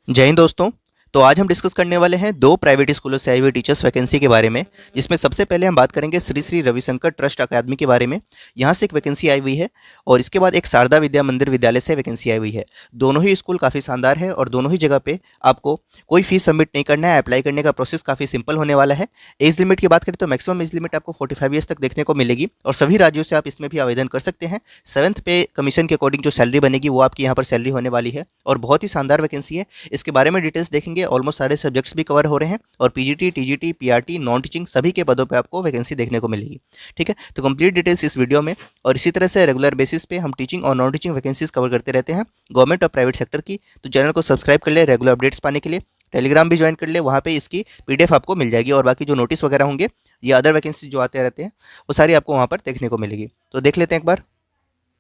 जय हिंद दोस्तों। तो आज हम डिस्कस करने वाले हैं दो प्राइवेट स्कूलों से आई हुई टीचर्स वैकेंसी के बारे में, जिसमें सबसे पहले हम बात करेंगे श्री श्री रविशंकर ट्रस्ट अकादमी के बारे में। यहाँ से एक वैकेंसी आई हुई है और इसके बाद एक शारदा विद्या मंदिर विद्यालय से वैकेंसी आई हुई है। दोनों ही स्कूल काफ़ी शानदार है और दोनों ही जगह पे आपको कोई फीस सबमिट नहीं करना है। अप्लाई करने का प्रोसेस काफ़ी सिंपल होने वाला है। एज लिमिट की बात करें तो मैक्सिमम एज लिमिट आपको 45 ईयर्स तक देखने को मिलेगी और सभी राज्यों से आप इसमें भी आवेदन कर सकते हैं। सेवन्थ पे कमीशन के अकॉर्डिंग जो सैलरी बनेगी वो आपकी यहाँ पर सैलरी होने वाली है और बहुत ही शानदार वैकेंसी है। इसके बारे में डिटेल्स देखेंगे। ऑलमोस्ट सारे सब्जेक्ट्स भी कवर हो रहे हैं और PGT, TGT, PRT, non teaching सभी के पदों पे आपको वैकेंसी देखने को मिलेगी। ठीक है, तो कंप्लीट डिटेल्स इस वीडियो में। और इसी तरह से रेगुलर बेसिस पे हम टीचिंग और नॉन टीचिंग वैकेंसीज कवर करते रहते हैं, गवर्नमेंट और प्राइवेट सेक्टर की। तो चैनल को सब्सक्राइब कर ले रेगुलर अपडेट्स पाने के लिए। टेलीग्राम भी ज्वाइन कर ले, वहाँ पे इसकी पीडीएफ आपको मिल जाएगी और बाकी जो नोटिस वगैरह होंगे या अदर वैकेंसी जो आते रहते हैं वो सारी आपको वहाँ पर देखने को मिलेगी। तो देख लेते हैं एक बार।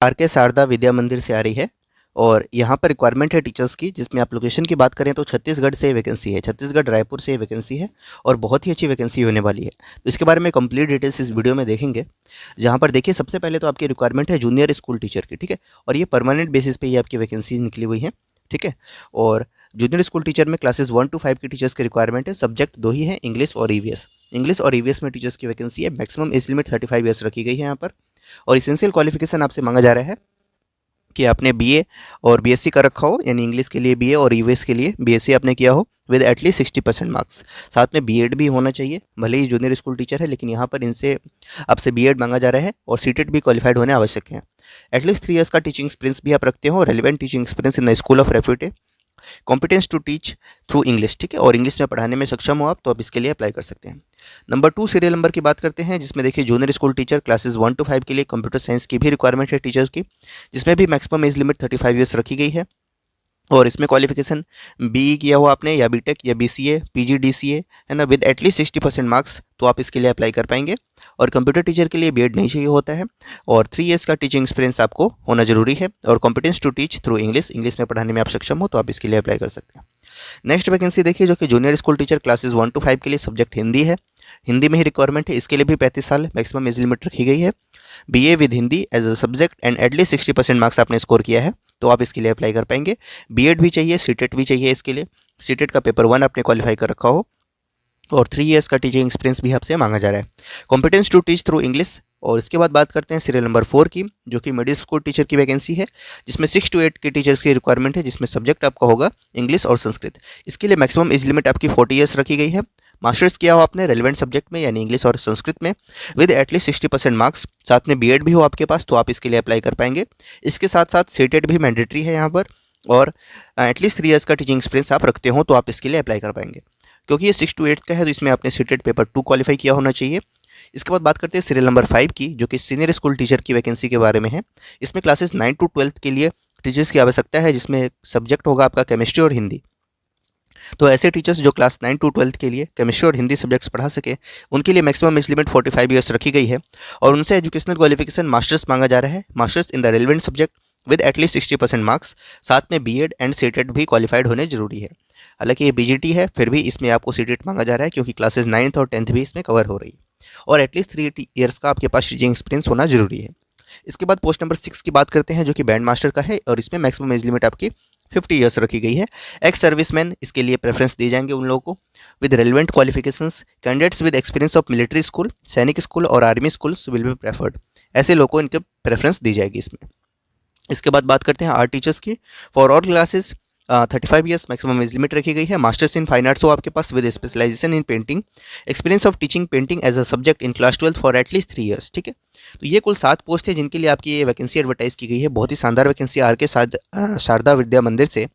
आर के शारदा विद्या मंदिर से आ रही है और यहाँ पर रिक्वायरमेंट है टीचर्स की, जिसमें आप लोकेशन की बात करें तो छत्तीसगढ़ से वैकेंसी है, छत्तीसगढ़ रायपुर से वैकेंसी है और बहुत ही अच्छी वैकेंसी होने वाली है। तो इसके बारे में कंप्लीट डिटेल्स इस वीडियो में देखेंगे। जहाँ पर देखिए सबसे पहले तो आपकी रिक्वायरमेंट है जूनियर स्कूल टीचर की। ठीक है, और ये परमानेंट बेसिस पे ये आपकी वैकेंसी निकली हुई है। ठीक है, और जूनियर स्कूल टीचर में क्लासेस 1 to 5 की टीचर्स की रिक्वायरमेंट है। सब्जेक्ट दो ही है, इंग्लिश और ईवीएस। इंग्लिश और ईवीएस में टीचर्स की वैकेंसी है। मैक्सिमम एज लिमिट 35 ईयर्स रखी गई है यहाँ पर। और इसेंशियल क्वालिफिकेशन आपसे मांगा जा रहा है कि आपने बीए और बीएससी कर रखा हो, यानी इंग्लिश के लिए बीए और ईवीएस के लिए बीएससी आपने किया हो विद एटलीस्ट 60% मार्क्स। साथ में बीएड भी होना चाहिए। भले ही जूनियर स्कूल टीचर है लेकिन यहाँ पर इनसे आपसे बीएड मांगा जा रहा है और सीटेट भी क्वालिफाइड होने आवश्यक है। एटलीस्ट 3 ईयर्स का टीचिंग एक्सपीरियंस भी आप रखते हो, relevant teaching experience in the school of repute, competence to teach through English. ठीक है, और इंग्लिश में पढ़ाने में सक्षम हो आप तो आप इसके लिए अप्लाई कर सकते हैं। नंबर 2 सीरियल नंबर की बात करते हैं, जिसमें देखिए junior school teacher classes 1 to 5 के लिए कंप्यूटर साइंस की भी रिक्वायरमेंट है टीचर्स की, जिसमें भी मैक्सिमम एज लिमिट 35 ईयर्स रखी गई है। और इसमें क्वालिफिकेशन बीई किया हो आपने या बीटेक या बीसीए, पीजीडीसीए, है ना, विद एटलीस्ट 60% मार्क्स, तो आप इसके लिए अप्लाई कर पाएंगे। और कंप्यूटर टीचर के लिए बीएड नहीं चाहिए होता है और 3 ईयर्स का टीचिंग एक्सपीरियंस आपको होना जरूरी है। और competence to teach through English, English में पढ़ाने में आप सक्षम हो तो आप इसके लिए अप्लाई कर सकते हैं। नेक्स्ट वैकेंसी देखिए जो कि junior school teacher classes 1 to 5 के लिए, सब्जेक्ट हिंदी है, हिंदी में ही रिक्वायरमेंट है। इसके लिए भी 35 साल मैक्सिमम एज लिमिट रखी गई है। BA with Hindi as a subject and at least 60% marks आपने स्कोर किया है तो आप इसके लिए अप्लाई कर पाएंगे। बीएड भी चाहिए, सीटेट भी चाहिए इसके लिए। सीटेट का पेपर 1 आपने क्वालिफाई कर रखा हो और 3 ईयर्स का टीचिंग एक्सपीरियंस भी आपसे मांगा जा रहा है। Competence to teach through English. और इसके बाद बात करते हैं सीरियल नंबर 4 की, जो कि मिडिल स्कूल टीचर की वैकेंसी है, जिसमें 6 to 8 के टीचर्स की रिक्वायरमेंट है, जिसमें सब्जेक्ट आपका होगा इंग्लिश और संस्कृत। इसके लिए मैक्सिमम एज लिमिट आपकी 40 ईयर्स रखी गई है। मास्टर्स किया हो आपने रेलिवेंट सब्जेक्ट में यानी इंग्लिश और संस्कृत में विद एटलीस्ट 60% मार्क्स, साथ में बीएड भी हो आपके पास तो आप इसके लिए अप्लाई कर पाएंगे। इसके साथ साथ सीटेट भी मैंडेटरी है यहाँ पर और एटलीस्ट 3 ईयर्स का टीचिंग एक्सपीरियंस आप रखते हो तो आप इसके लिए अप्लाई कर पाएंगे। क्योंकि ये 6 to 8 का है तो इसमें आपने सीटेट पेपर 2 क्वालिफाई किया होना चाहिए। इसके बाद बात करते हैं सीरियल नंबर 5 की, जो कि सीनियर स्कूल टीचर की वैकेंसी के बारे में है। इसमें क्लासेस 9 to 12 के लिए टीचर्स की आवश्यकता है, जिसमें सब्जेक्ट होगा आपका केमिस्ट्री और हिंदी। तो ऐसे टीचर्स जो क्लास 9 to 12 के लिए केमिस्ट्री और हिंदी सब्जेक्ट्स पढ़ा सके उनके लिए मैक्सिमम एज लिमिट 45 ईयर्स रखी गई है और उनसे एजुकेशनल क्वालिफिकेशन मास्टर्स मांगा जा रहा है, masters in the relevant subject with at least 60% marks, साथ में बीएड एंड सीटेट भी क्वालिफाइड होने जरूरी है। हालांकि ये बीजीटी है फिर भी इसमें आपको सीटेट मांगा जा रहा है क्योंकि क्लासेस 9th और 10th भी इसमें कवर हो रही है और एटलीस्ट 3 ईयर्स का आपके पास टीचिंग एक्सपीरियंस होना जरूरी है। इसके बाद पोस्ट नंबर 6 की बात करते हैं, जो कि बैंड मास्टर का है और इसमें मैक्सिमम एज लिमिट आपकी 50 ईयर्स रखी गई है। एक्स सर्विसमैन इसके लिए प्रेफरेंस दिए जाएंगे उन लोगों को with relevant qualifications. Candidates with experience of military school, सैनिक स्कूल और army schools will be preferred. ऐसे लोगों को इनके प्रेफरेंस दी जाएगी इसमें। इसके बाद बात करते हैं आर्ट टीचर्स की। For all classes 35 years maximum age limit रखी गई है। मास्टर्स इन फाइन आर्ट्स हो आपके पास with specialisation in painting, experience of teaching painting as a subject in class 12 for at least 3 years. ठीक है, तो ये कुल 7 पोस्ट है जिनके लिए आपकी ये वैकेंसी एडवर्टाइज की गई है। बहुत ही शानदार वैकेंसी आर के शारदा विद्या मंदिर से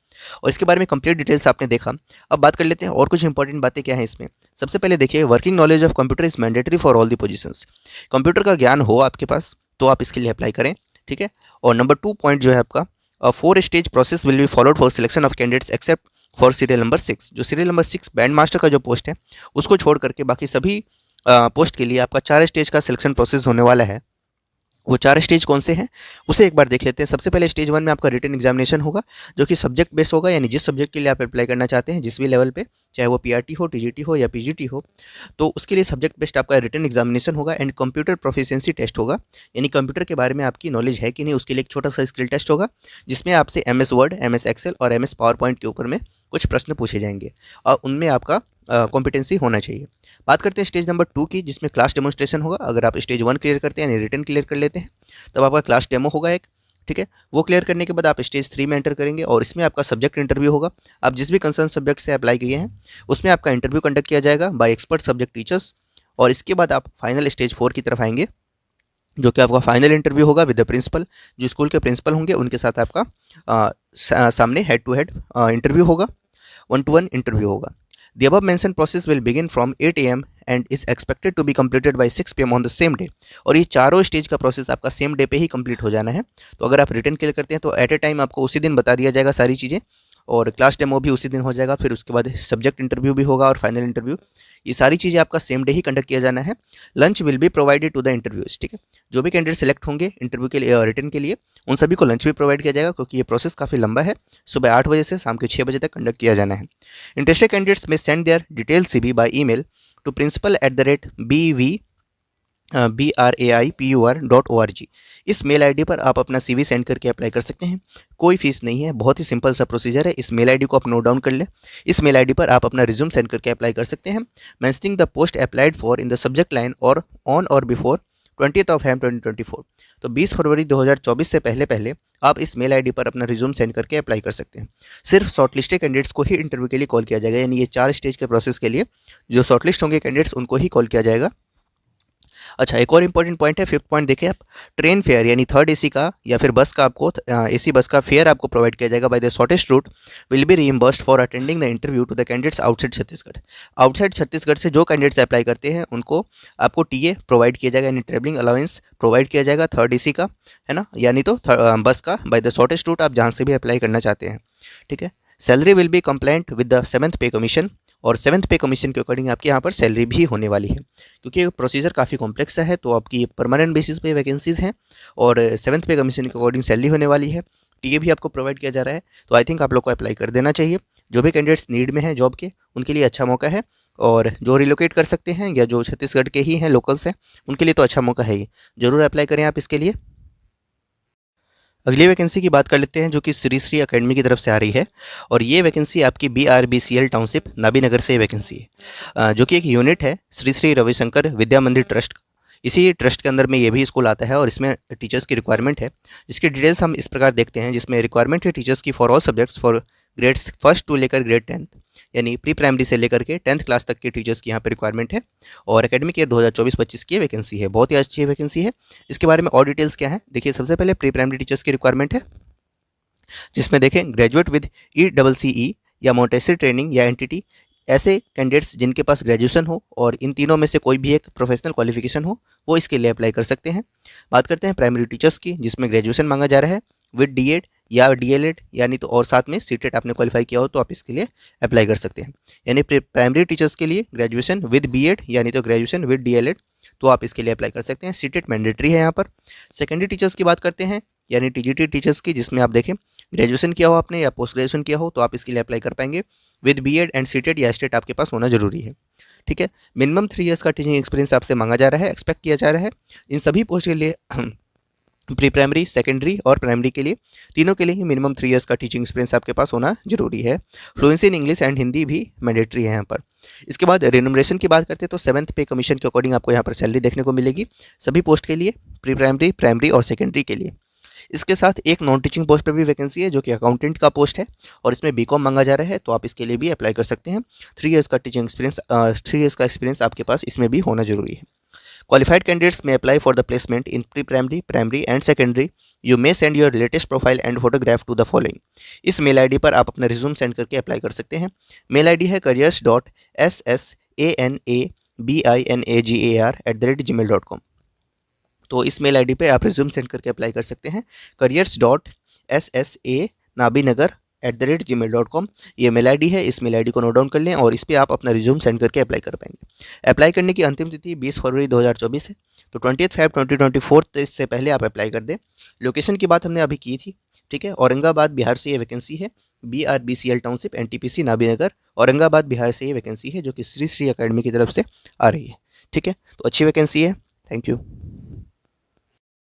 और इसके बारे में कंप्लीट डिटेल्स आपने देखा। अब बात कर लेते हैं और कुछ इंपॉर्टेंट बातें क्या हैं इसमें। सबसे पहले देखिए working knowledge of computer is mandatory for all the positions. Computer का ज्ञान हो आपके पास तो आप इसके लिए अप्लाई करें। ठीक है, और नंबर 2 पॉइंट जो है आपका 4 stage process will be followed for selection of candidates except for serial number 6। जो सीरियल नंबर 6 बैंड मास्टर का जो पोस्ट है उसको छोड़ करके बाकी सभी पोस्ट के लिए आपका 4 स्टेज का सिलेक्शन प्रोसेस होने वाला है। वो 4 स्टेज कौन से हैं उसे एक बार देख लेते हैं। सबसे पहले स्टेज 1 में आपका रिटन एग्जामिनेशन होगा, जो कि सब्जेक्ट बेस्ड होगा, यानी जिस सब्जेक्ट के लिए आप अप्लाई करना चाहते हैं जिस भी लेवल पे, चाहे वो पीआरटी हो, टीजीटी हो या पीजीटी हो, तो उसके लिए सब्जेक्ट बेस्ड आपका रिटन एग्जामिनेशन होगा एंड कंप्यूटर प्रोफिशिएंसी टेस्ट होगा, यानी कंप्यूटर के बारे में आपकी नॉलेज है कि नहीं उसके लिए एक छोटा सा स्किल टेस्ट होगा, जिसमें आपसे एमएस वर्ड, एमएस एक्सेल और एमएस पावर पॉइंट के ऊपर में कुछ प्रश्न पूछे जाएंगे और उनमें आपका कॉम्पिटेंसी होना चाहिए। बात करते हैं स्टेज नंबर 2 की, जिसमें क्लास डेमोन्स्ट्रेशन होगा। अगर आप स्टेज 1 क्लियर करते हैं यानी रिटन क्लियर कर लेते हैं, तब आपका क्लास डेमो होगा एक, ठीक है। वो क्लियर करने के बाद आप स्टेज 3 में एंटर करेंगे और इसमें आपका सब्जेक्ट इंटरव्यू होगा। आप जिस भी कंसर्न सब्जेक्ट से अप्लाई किए हैं उसमें आपका इंटरव्यू कंडक्ट किया जाएगा बाय एक्सपर्ट सब्जेक्ट टीचर्स। और इसके बाद आप फाइनल स्टेज 4 की तरफ आएंगे, जो कि आपका फाइनल इंटरव्यू होगा विद द प्रिंसिपल। जो स्कूल के प्रिंसिपल होंगे उनके साथ आपका सामने हेड टू हेड इंटरव्यू होगा, 1-to-1 इंटरव्यू होगा। The above mentioned process will begin from 8 AM and is expected to be completed by 6 PM on the same day। और ये चारों स्टेज का प्रोसेस आपका सेम डे पे ही कंप्लीट हो जाना है। तो अगर आप रिटर्न क्लियर करते हैं तो एट ए टाइम आपको उसी दिन बता दिया जाएगा सारी चीज़ें, और क्लास डेमो भी उसी दिन हो जाएगा। फिर उसके बाद सब्जेक्ट इंटरव्यू भी होगा और फाइनल इंटरव्यू। ये सारी चीज़ें आपका सेम डे ही कंडक्ट किया जाना है। Lunch will be provided to the interviews, ठीक है। जो भी कैंडिडेट सेलेक्ट होंगे इंटरव्यू के लिए रिटर्न के लिए, उन सभी को लंच भी प्रोवाइड किया जाएगा, क्योंकि ये प्रोसेस काफ़ी लंबा है। सुबह 8 बजे से शाम के 6 बजे तक कंडक्ट किया जाना है। Interested candidates may send their detail CV by email to principal@braipur.org। इस मेल आईडी पर आप अपना CV सेंड करके अप्लाई कर सकते हैं। कोई फीस नहीं है, बहुत ही सिंपल सा प्रोसीजर है। इस मेल आईडी को आप नोट डाउन कर लें। इस मेल आईडी पर आप अपना रिज्यूम सेंड करके अप्लाई कर सकते हैं, mentioning the post applied for in the subject line और ऑन और बिफोर 20th of Ham 2024। तो 20 फरवरी 2024 से पहले पहले आप इस मेल आईडी पर अपना रिज्यूम सेंड करके अप्लाई कर सकते हैं। सिर्फ शॉर्टलिस्टेड कैंडिडेट्स को ही इंटरव्यू के लिए कॉल किया जाएगा, यानी ये 4 स्टेज के प्रोसेस के लिए जो शॉर्टलिस्ट होंगे कैंडिडेट्स उनको ही कॉल किया जाएगा। अच्छा, एक और इंपॉर्टेंट पॉइंट है, 5th पॉइंट देखिए आप। ट्रेन फेयर यानी थर्ड एसी का या फिर बस का आपको एसी बस का फेयर आपको प्रोवाइड किया जाएगा by the shortest route will be reimbursed for attending the interview to the candidates outside Chhattisgarh. Outside Chhattisgarh से जो कैंडिडेट्स अप्लाई करते हैं उनको आपको टीए प्रोवाइड किया जाएगा, यानी ट्रेवलिंग अलाउंस प्रोवाइड किया जाएगा थर्ड एसी का, है ना, यानी तो बस का बाय द शॉर्टेस्ट रूट आप जहाँ से भी अप्लाई करना चाहते हैं, ठीक है। Salary will be compliant with the 7th pay commission, और 7th पे कमीशन के अकॉर्डिंग आपके यहाँ पर सैलरी भी होने वाली है, क्योंकि प्रोसीजर काफ़ी कॉम्प्लेक्स है। तो आपकी परमानेंट बेसिस पे वैकेंसीज़ हैं और 7th पे कमीशन के अकॉर्डिंग सैलरी होने वाली है। टीए भी आपको प्रोवाइड किया जा रहा है। तो आई थिंक आप लोग को अप्लाई कर देना चाहिए। जो भी कैंडिडेट्स नीड में हैं जॉब के, उनके लिए अच्छा मौका है, और जो रिलोकेट कर सकते हैं या जो छत्तीसगढ़ के ही हैं लोकल्स हैं उनके लिए तो अच्छा मौका है ही। ज़रूर अप्लाई करें आप इसके लिए। अगली वैकेंसी की बात कर लेते हैं, जो कि श्री श्री अकेडमी की तरफ से आ रही है, और ये वैकेंसी आपकी BRBCL टाउनशिप नाबीनगर से वैकेंसी है, जो कि एक यूनिट है श्री श्री रविशंकर विद्या मंदिर ट्रस्ट। इसी ट्रस्ट के अंदर में ये भी स्कूल आता है और इसमें टीचर्स की रिक्वायरमेंट है, जिसकी डिटेल्स हम इस प्रकार देखते हैं। जिसमें रिक्वायरमेंट है टीचर्स की for all subjects for grades 1st to लेकर ग्रेड 10th, यानी प्री प्राइमरी से लेकर के 10th क्लास तक के टीचर्स की यहाँ पर रिक्वायरमेंट है। और एकेडमिक ईयर 2024-25 की वैकेंसी है, बहुत ही अच्छी वैकेंसी है। इसके बारे में और डिटेल्स क्या है देखिए। सबसे पहले प्री प्राइमरी टीचर्स की रिक्वायरमेंट है, जिसमें देखें ग्रेजुएट विद ECCE या मोंटेसरी ट्रेनिंग या एनटीटी, ऐसे कैंडिडेट्स जिनके पास ग्रेजुएशन हो और इन तीनों में से कोई भी एक प्रोफेशनल क्वालिफिकेशन हो, वो इसके लिए अप्लाई कर सकते हैं। बात करते हैं प्राइमरी टीचर्स की, जिसमें ग्रेजुएशन मांगा जा रहा है विद डीएड या डीएलएड, यानी तो और साथ में सीटेट आपने क्वालिफाई किया हो तो आप इसके लिए अप्लाई कर सकते हैं। यानी प्राइमरी टीचर्स के लिए ग्रेजुएशन विद बीएड यानी तो ग्रेजुएशन विद डीएलएड, तो आप इसके लिए अप्लाई कर सकते हैं। सीटेट मैंडेटरी है यहाँ पर। सेकेंडरी टीचर्स की बात करते हैं, यानी टीजीटी टीचर्स की, जिसमें आप देखें ग्रेजुएशन किया हो आपने या पोस्ट ग्रेजुएशन किया हो तो आप इसके लिए अप्लाई कर पाएंगे। विद बीएड एंड सीटेट या स्टेट आपके पास होना जरूरी है, ठीक है। मिनिमम 3 इयर्स का टीचिंग एक्सपीरियंस आपसे मांगा जा रहा है, एक्सपेक्ट किया जा रहा है। इन सभी पोस्ट के लिए प्री प्राइमरी, सेकेंडरी और प्राइमरी के लिए, तीनों के लिए ही मिनिमम 3 इयर्स का टीचिंग एक्सपीरियंस आपके पास होना जरूरी है। Fluency in English and Hindi भी मैंडेटरी है यहाँ पर। इसके बाद रेन्यूमरेशन की बात करते हैं तो 7th पे कमीशन के अकॉर्डिंग आपको यहाँ पर सैलरी देखने को मिलेगी सभी पोस्ट के लिए, प्री प्राइमरी, प्राइमरी और सेकेंडरी के लिए। इसके साथ एक नॉन टीचिंग पोस्ट पर भी वैकेंसी है, जो कि अकाउंटेंट का पोस्ट है और इसमें बीकॉम मांगा जा रहा है, तो आप इसके लिए भी अप्लाई कर सकते हैं। 3 इयर्स का टीचिंग एक्सपीरियंस 3 इयर्स का एक्सपीरियंस आपके पास इसमें भी होना जरूरी है। Qualified candidates may apply for the placement in pre primary, primary and secondary. You may send your latest profile and photograph to the following. इस मेल आईडी पर आप अपना रिज्यूम सेंड करके अप्लाई कर सकते हैं। मेल आईडी है careers.ssanaBinagar@gmail.com। तो इस मेल आईडी पे आप रिज्यूम सेंड करके अप्लाई कर सकते हैं, careers.ssanaBinagar@gmail.com। ये मेल आईडी है, इस मेल आईडी को नोट डाउन कर लें और इस पर आप अपना रिज्यूम सेंड करके अप्लाई कर पाएंगे। अप्लाई करने की अंतिम तिथि 20 फरवरी 2024 है, तो 20th Feb 2024 इससे पहले आप अप्लाई कर दें। लोकेशन की बात हमने अभी की थी, ठीक है। औरंगाबाद बिहार से ये वैकेंसी है, BRBCL township NTPC Nabinagar Aurangabad Bihar से ये वैकेंसी है, जो कि श्री श्री अकेडमी की तरफ से आ रही है, ठीक है। तो अच्छी वैकेंसी है। Thank you.